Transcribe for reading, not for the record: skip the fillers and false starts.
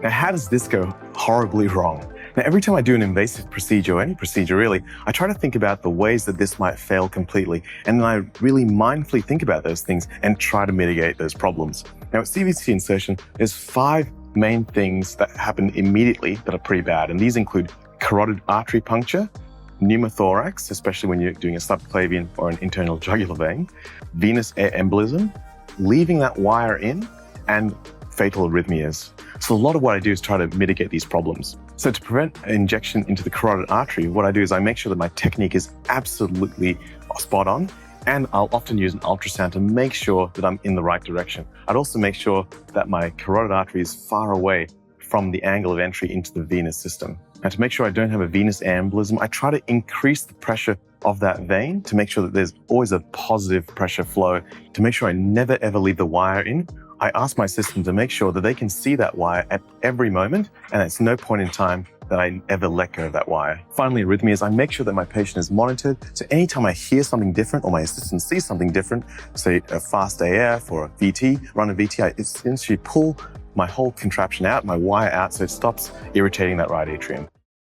Now, how does this go horribly wrong? Now, every time I do an invasive procedure, or any procedure really, I try to think about the ways that this might fail completely, and then I really mindfully think about those things and try to mitigate those problems. Now, with CVC insertion, there's 5 main things that happen immediately that are pretty bad, and these include carotid artery puncture, pneumothorax, especially when you're doing a subclavian or an internal jugular vein, venous air embolism, leaving that wire in, and fatal arrhythmias. So a lot of what I do is try to mitigate these problems. So to prevent injection into the carotid artery, what I do is I make sure that my technique is absolutely spot on, and I'll often use an ultrasound to make sure that I'm in the right direction. I'd also make sure that my carotid artery is far away from the angle of entry into the venous system. And to make sure I don't have a venous air embolism, I try to increase the pressure of that vein to make sure that there's always a positive pressure flow, to make sure I never ever leave the wire in. I ask my system to make sure that they can see that wire at every moment, and at no point in time that I ever let go of that wire. Finally, arrhythmias, I make sure that my patient is monitored. So anytime I hear something different or my assistant sees something different, say a fast AF or a VT, run a VT, I essentially pull my whole contraption out, my wire out, so it stops irritating that right atrium.